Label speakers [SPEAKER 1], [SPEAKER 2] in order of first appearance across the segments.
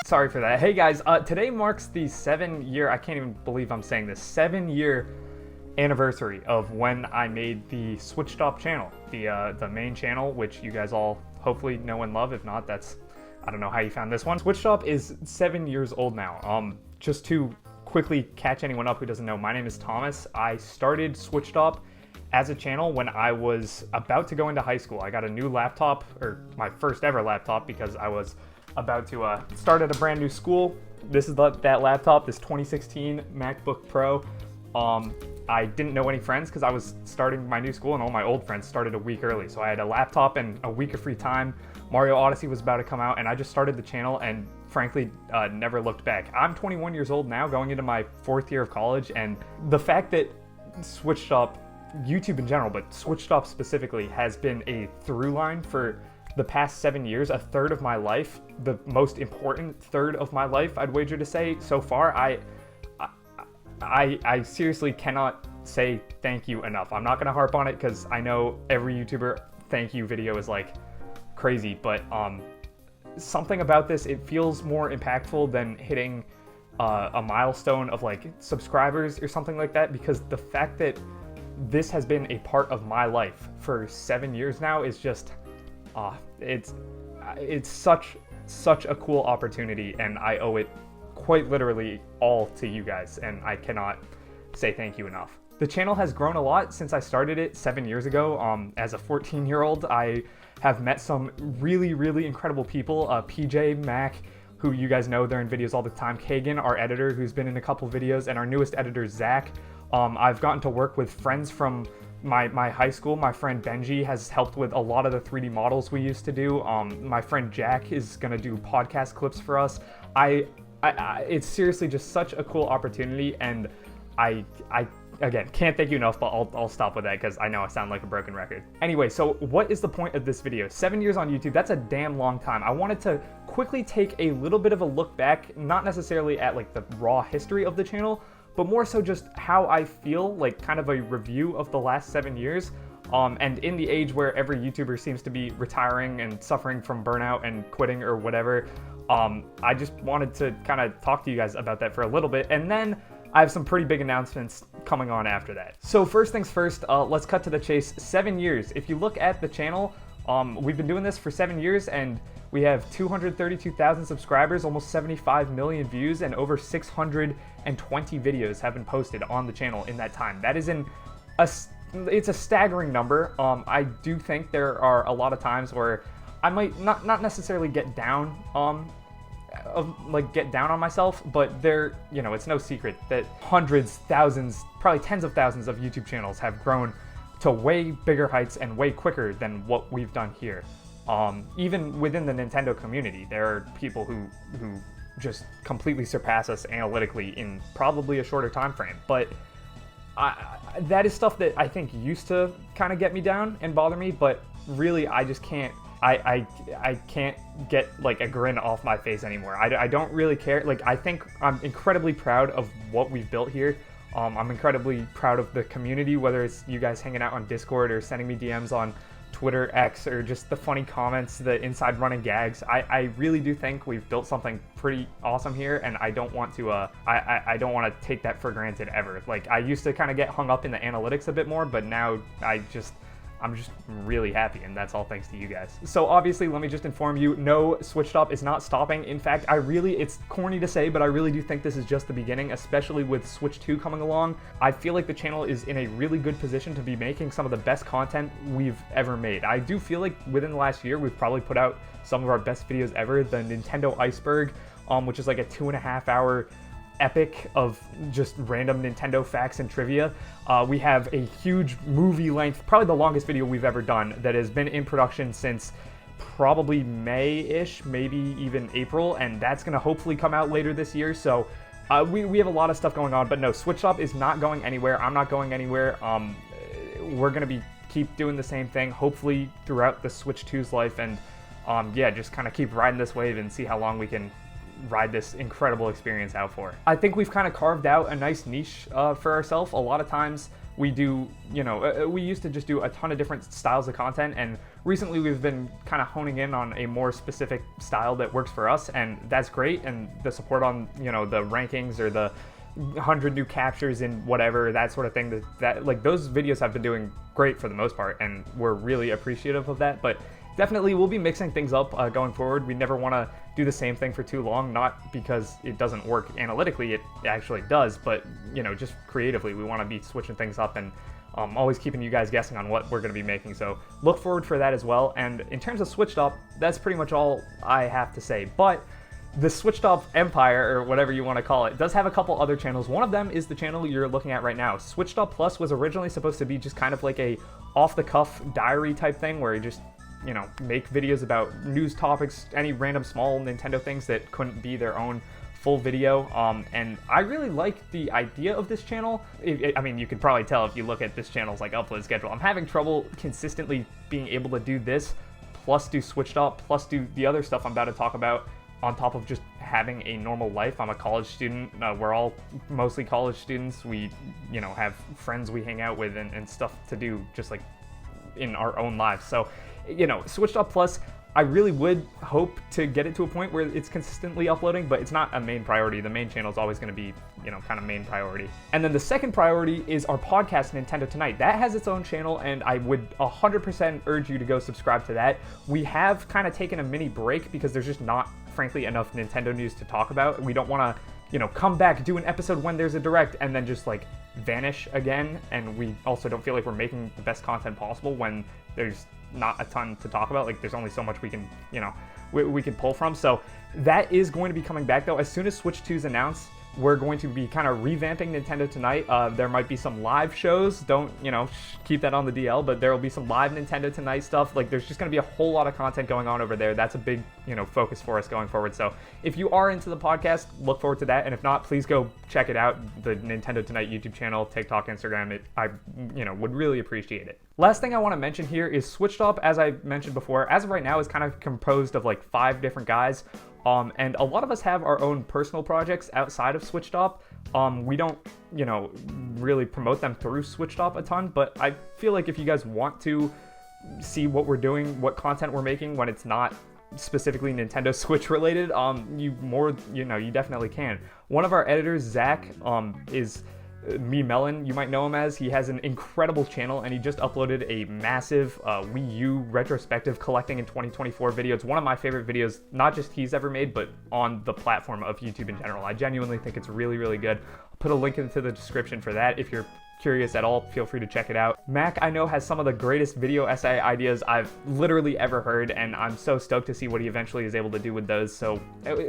[SPEAKER 1] Sorry for that. Hey guys, today marks the 7-year, I can't even believe I'm saying this, 7-year anniversary of when I made the Switched Up channel, the main channel, which you guys all hopefully know and love. If not, I don't know how you found this one. Switched Up is 7 years old now. Just to quickly catch anyone up who doesn't know, my name is Thomas. I started Switched Up as a channel when I was about to go into high school. I got a new laptop, or my first ever laptop, because I was about to start at a brand new school. This is that laptop, this 2016 MacBook Pro. I didn't know any friends because I was starting my new school and all my old friends started a week early. So I had a laptop and a week of free time. Mario Odyssey was about to come out and I just started the channel and frankly never looked back. I'm 21 years old now, going into my 4th year of college, and the fact that Switched Up, YouTube in general, but Switched Up specifically, has been a through line for the past 7 years, a third of my life, the most important third of my life, I'd wager to say so far. I seriously cannot say thank you enough. I'm not gonna harp on it because I know every YouTuber thank you video is like crazy, but something about this, it feels more impactful than hitting a milestone of like subscribers or something like that, because the fact that this has been a part of my life for 7 years now is just, it's such a cool opportunity, and I owe it quite literally all to you guys, and I cannot say thank you enough. The channel has grown a lot since I started it 7 years ago. As a 14-year-old, I have met some really, really incredible people. PJ, Mac, who you guys know, they're in videos all the time. Kagan, our editor, who's been in a couple videos, and our newest editor, Zach. I've gotten to work with friends from my high school. My friend Benji has helped with a lot of the 3D models we used to do. My friend Jack is gonna do podcast clips for us. It's seriously just such a cool opportunity, and I again can't thank you enough, but I'll stop with that because I know I sound like a broken record. Anyway, so what is the point of this video? 7 years on YouTube, that's a damn long time. I wanted to quickly take a little bit of a look back, not necessarily at like the raw history of the channel, but more so just how I feel, like kind of a review of the last 7 years. And in the age where every YouTuber seems to be retiring and suffering from burnout and quitting or whatever, I just wanted to kind of talk to you guys about that for a little bit, and then I have some pretty big announcements coming on after that. So first things first, let's cut to the chase. 7 years. If you look at the channel, we've been doing this for 7 years, and we have 232,000 subscribers, almost 75 million views, and over 620 videos have been posted on the channel in that time. That is it's a staggering number. I do think there are a lot of times where I might not necessarily get down on myself, but it's no secret that hundreds, thousands, probably tens of thousands of YouTube channels have grown to way bigger heights and way quicker than what we've done here. Even within the Nintendo community, there are people who just completely surpass us analytically in probably a shorter time frame. But that is stuff that I think used to kind of get me down and bother me, but really I just can't. I can't get like a grin off my face anymore. I don't really care. Like, I think I'm incredibly proud of what we've built here. I'm incredibly proud of the community, whether it's you guys hanging out on Discord or sending me DMs on Twitter, X, or just the funny comments, the inside running gags. I really do think we've built something pretty awesome here, and I don't want to I don't want to take that for granted ever. Like, I used to kind of get hung up in the analytics a bit more, but now I'm just really happy, and that's all thanks to you guys. So obviously, let me just inform you, no, Switched Up is not stopping. In fact, it's corny to say, but I really do think this is just the beginning, especially with Switch 2 coming along. I feel like the channel is in a really good position to be making some of the best content we've ever made. I do feel like within the last year, we've probably put out some of our best videos ever. The Nintendo Iceberg, which is like a 2.5-hour epic of just random Nintendo facts and trivia. We have a huge movie length, probably the longest video we've ever done, that has been in production since probably May-ish, maybe even April, and that's gonna hopefully come out later this year. So we have a lot of stuff going on, but no, Switched Up is not going anywhere. I'm not going anywhere. We're gonna keep doing the same thing, hopefully throughout the Switch 2's life, and yeah, just kind of keep riding this wave and see how long we can ride this incredible experience out for. I think we've kind of carved out a nice niche for ourselves. A lot of times we do, we used to just do a ton of different styles of content, and recently we've been kind of honing in on a more specific style that works for us, and that's great. And the support on, the rankings or the 100 new captures in whatever, that sort of thing, that like those videos have been doing great for the most part, and we're really appreciative of that. But definitely we'll be mixing things up going forward. We never want to do the same thing for too long, not because it doesn't work analytically, it actually does, but just creatively we want to be switching things up and always keeping you guys guessing on what we're going to be making. So look forward for that as well. And in terms of Switched Up, that's pretty much all I have to say. But the Switched Up empire, or whatever you want to call it, does have a couple other channels. One of them is the channel you're looking at right now. Switched Up Plus was originally supposed to be just kind of like a off-the-cuff diary type thing where you just make videos about news topics, any random small Nintendo things that couldn't be their own full video. And I really like the idea of this channel. I mean, you can probably tell if you look at this channel's like upload schedule. I'm having trouble consistently being able to do this, plus do Switched Up, plus do the other stuff I'm about to talk about, on top of just having a normal life. I'm a college student. We're all mostly college students. We, have friends we hang out with and stuff to do just like in our own lives. So, Switched Up Plus, I really would hope to get it to a point where it's consistently uploading, but it's not a main priority. The main channel is always going to be, kind of main priority. And then the second priority is our podcast, Nintendo Tonight. That has its own channel, and I would 100% urge you to go subscribe to that. We have kind of taken a mini break because there's just not, frankly, enough Nintendo news to talk about. We don't want to, come back, do an episode when there's a direct, and then just like vanish again. And we also don't feel like we're making the best content possible when there's not a ton to talk about. Like there's only so much we can, we can pull from. So that is going to be coming back though. As soon as Switch 2 is announced, we're going to be kind of revamping Nintendo Tonight. There might be some live shows. Don't, keep that on the DL, but there will be some live Nintendo Tonight stuff. Like there's just going to be a whole lot of content going on over there. That's a big, focus for us going forward. So if you are into the podcast, look forward to that. And if not, please go check it out. The Nintendo Tonight YouTube channel, TikTok, Instagram. I would really appreciate it. Last thing I want to mention here is Switched Up, as I mentioned before, as of right now is kind of composed of like 5 different guys. And a lot of us have our own personal projects outside of Switched Up. We don't, really promote them through Switched Up a ton, but I feel like if you guys want to see what we're doing, what content we're making when it's not specifically Nintendo Switch related, you definitely can. One of our editors, Zach, is Me Melon, you might know him as. He has an incredible channel, and he just uploaded a massive Wii U retrospective collecting in 2024 video. It's one of my favorite videos, not just he's ever made, but on the platform of YouTube in general. I genuinely think it's really, really good. I'll put a link into the description for that. If you're curious at all, feel free to check it out. Mac, I know, has some of the greatest video essay ideas I've literally ever heard, and I'm so stoked to see what he eventually is able to do with those. So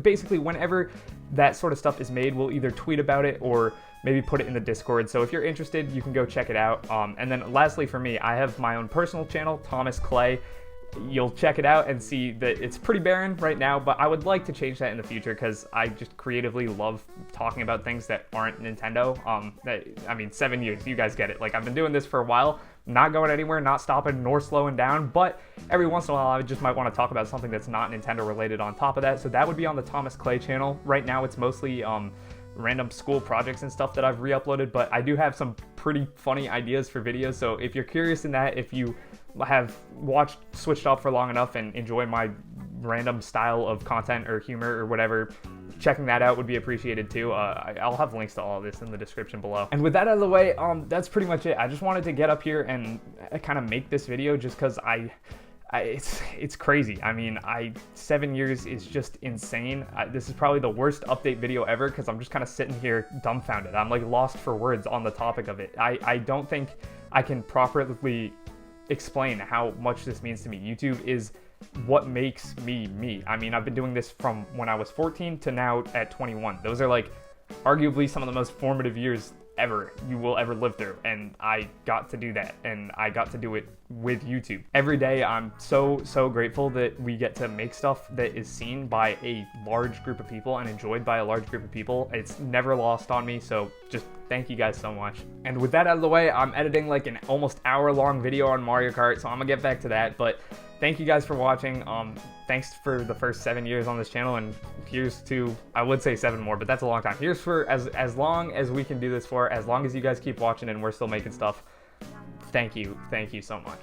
[SPEAKER 1] basically, whenever that sort of stuff is made, we'll either tweet about it or maybe put it in the Discord. So if you're interested, you can go check it out. And then lastly for me, I have my own personal channel, Thomas Clay. You'll check it out and see that it's pretty barren right now, but I would like to change that in the future because I just creatively love talking about things that aren't Nintendo. 7 years, you guys get it. Like I've been doing this for a while, not going anywhere, not stopping nor slowing down, but every once in a while I just might want to talk about something that's not Nintendo related on top of that. So that would be on the Thomas Clay channel. Right now it's mostly random school projects and stuff that I've re-uploaded, but I do have some pretty funny ideas for videos. So if you're curious in that, if you have watched Switched Up for long enough and enjoy my random style of content or humor or whatever, checking that out would be appreciated too. I'll have links to all of this in the description below. And with that out of the way, that's pretty much it. I just wanted to get up here and kind of make this video just because it's crazy. I mean, 7 years is just insane. This is probably the worst update video ever because I'm just kind of sitting here dumbfounded. I'm like lost for words on the topic of it. I don't think I can properly explain how much this means to me. YouTube is what makes me me. I mean, I've been doing this from when I was 14 to now at 21. Those are like arguably some of the most formative years ever you will ever live through, and I got to do that, and I got to do it with YouTube. Every day I'm so grateful that we get to make stuff that is seen by a large group of people and enjoyed by a large group of people. It's never lost on me, so just thank you guys so much. And with that out of the way, I'm editing like an almost hour-long video on Mario Kart, so I'm gonna get back to that. But thank you guys for watching. Thanks for the first 7 years on this channel, and here's to, I would say 7 more, but that's a long time. Here's for as long as we can do this for, as long as you guys keep watching and we're still making stuff. Thank you so much.